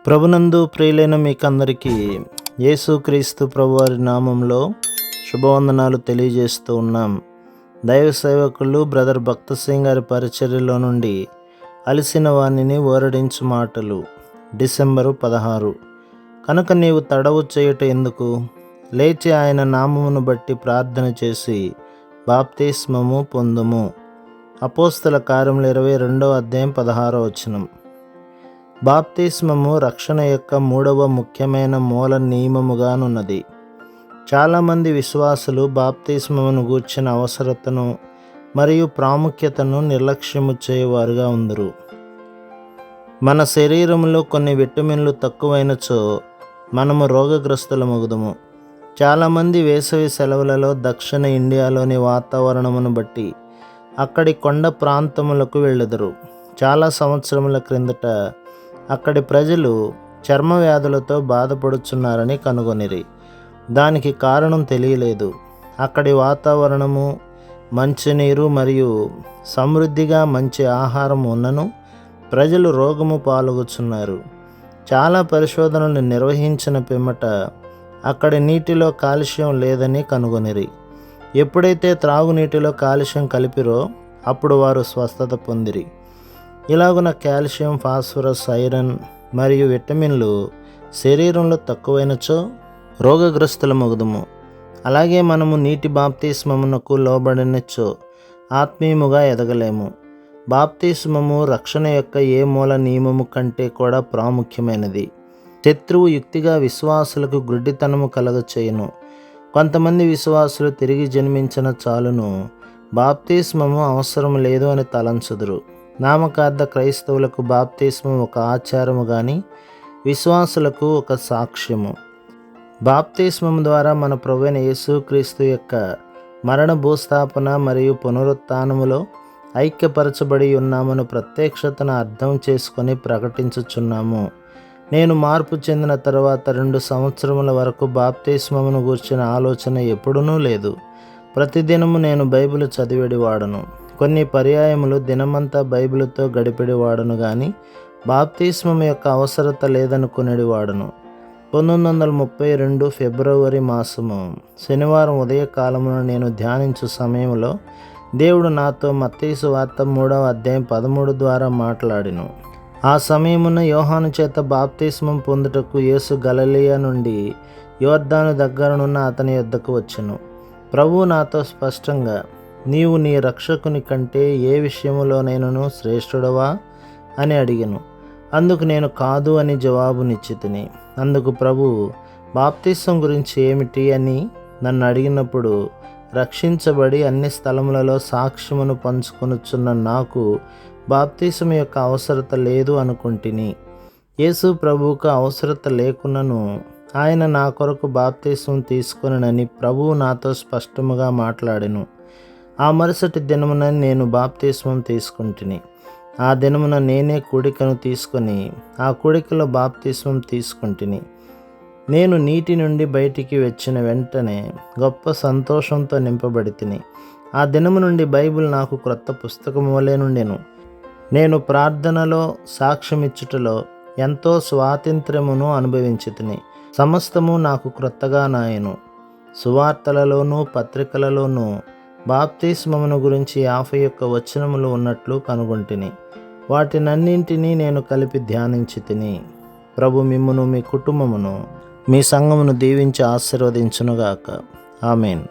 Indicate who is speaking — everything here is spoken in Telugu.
Speaker 1: ప్రభునందు ప్రియులైన మీకందరికీ యేసుక్రీస్తు ప్రభువారి నామంలో శుభవందనాలు తెలియజేస్తూ ఉన్నాం. దైవ సేవకులు బ్రదర్ భక్త సింగ్ గారి పరిచర్యలో నుండి అలసిన వాణిని ఓరడించు మాటలు. డిసెంబరు 16. కనుక నీవు తడవు చేయుట ఎందుకు? లేచి ఆయన నామమును బట్టి ప్రార్థన చేసి బాప్తిస్మము పొందుము. అపోస్తల కార్యములు 22వ అధ్యాయం 16వ వచనం. బాప్తిస్మము రక్షణ యొక్క మూడవ ముఖ్యమైన మూల నియమముగానున్నది. చాలామంది విశ్వాసులు బాప్తిస్మమును గూర్చిన అవసరతను మరియు ప్రాముఖ్యతను నిర్లక్ష్యము చేయవారుగా ఉందరు. మన శరీరంలో కొన్ని విటమిన్లు తక్కువైనచో మనము రోగగ్రస్తులమగుదుము. చాలామంది వేసవి సెలవులలో దక్షిణ ఇండియాలోని వాతావరణమును బట్టి అక్కడి కొండ ప్రాంతములకు వెళ్ళెదరు. చాలా సంవత్సరముల క్రిందట అక్కడి ప్రజలు చర్మ వ్యాధులతో బాధపడుచున్నారని కనుగొనిరి. దానికి కారణం తెలియలేదు. అక్కడి వాతావరణము, మంచినీరు మరియు సమృద్ధిగా మంచి ఆహారం ఉన్నను ప్రజలు రోగము పాల్గొచున్నారు. చాలా పరిశోధనలు నిర్వహించిన పిమ్మట అక్కడి నీటిలో కాల్షియం లేదని కనుగొనిరి. ఎప్పుడైతే త్రాగునీటిలో కాల్షియం కలిపిరో అప్పుడు వారు స్వస్థత పొందిరి. ఇలాగున కాల్షియం, ఫాస్ఫరస్, ఐరన్ మరియు విటమిన్లు శరీరంలో తక్కువైనచో రోగగ్రస్తులమగుదుము. అలాగే మనము నీటి బాప్తిస్మమునకు లోబడినచో ఆత్మీయముగా ఎదగలేము. బాప్తిస్మము రక్షణ యొక్క ఏ మూల నియమము కంటే కూడా ప్రాముఖ్యమైనది. శత్రువు యుక్తిగా విశ్వాసులకు గుడ్డితనము కలగచేయును. కొంతమంది విశ్వాసులు తిరిగి జన్మించిన చాలును బాప్తిస్మము అవసరం లేదు అని తలంచుదురు. నామకార్థ క్రైస్తవులకు బాప్తిస్మం ఒక ఆచారము కానీ విశ్వాసులకు ఒక సాక్ష్యము. బాప్తిస్మం ద్వారా మన ప్రభువైన యేసుక్రీస్తు యొక్క మరణ, భూస్థాపన మరియు పునరుత్థానములో ఐక్యపరచబడి ఉన్నామని ప్రత్యక్షతను అర్థం చేసుకొని ప్రకటించుచున్నాము. నేను మార్పు చెందిన తర్వాత 2 సంవత్సరముల వరకు బాప్తిస్మమును గూర్చిన ఆలోచన ఎప్పుడూ లేదు. ప్రతిదినము నేను బైబిల్ చదివేడివాడను. కొన్ని పర్యాయములు దినమంతా బైబిల్తో గడిపెడివాడను కానీ బాప్తిస్మం యొక్క అవసరత లేదనుకునేవాడను. 1932 ఫిబ్రవరి మాసము శనివారం ఉదయకాలమున నేను ధ్యానించు సమయంలో దేవుడు నాతో మత్తయి సువార్త 3వ అధ్యాయం 13 ద్వారా మాట్లాడిను. ఆ సమయమున యోహాను చేత బాప్తిస్మం పొందుటకు యేసు గలిలయ నుండి యోర్దాను దగ్గరనున్న అతని యొద్దకు వచ్చెను. ప్రభువు నాతో స్పష్టంగా, నీవు నీ రక్షకుని కంటే ఏ విషయములోనైనను శ్రేష్ఠుడవా అని అడిగెను. అందుకు నేను కాదు అని జవాబునిచ్చితిని. అందుకు ప్రభువు, బాప్తిస్మం గురించి ఏమిటి అని నన్ను అడిగినప్పుడు, రక్షించబడి అన్ని స్థలములలో సాక్ష్యమును పంచుకొనుచున్న నాకు బాప్తిస్మం యొక్క అవసరత లేదు అనుకుంటుని. యేసు ప్రభువుకు అవసరత లేకున్నను ఆయన నా కొరకు బాప్తిస్మం తీసుకొనని ప్రభువు నాతో స్పష్టముగా మాట్లాడెను. ఆ మరుసటి దినమున నేను బాప్తిస్మం తీసుకుంటుని. ఆ దినమున నేనే కూడికను తీసుకొని ఆ కూడికలో బాప్తిస్మం తీసుకుంటుని. నేను నీటి నుండి బయటికి వచ్చిన వెంటనే గొప్ప సంతోషంతో నింపబడితిని. ఆ దినము నుండి బైబిల్ నాకు క్రొత్త పుస్తకం వలె నుండెను. నేను ప్రార్థనలో, సాక్ష్యమిచ్చుటలో ఎంతో స్వాతంత్ర్యమును అనుభవించితిని. సమస్తము నాకు క్రొత్తగా నాయను. సువార్తలలోనూ పత్రికలలోనూ బాప్తిస్మమును గురించి 51 వచనములు ఉన్నట్లు కనుగొంటిని. వాటినన్నింటినీ నేను కలిపి ధ్యానించితిని. ప్రభు మిమ్మును, మీ కుటుంబమును, మీ సంఘమును దీవించి ఆశీర్వదించునుగాక. ఆమేన్.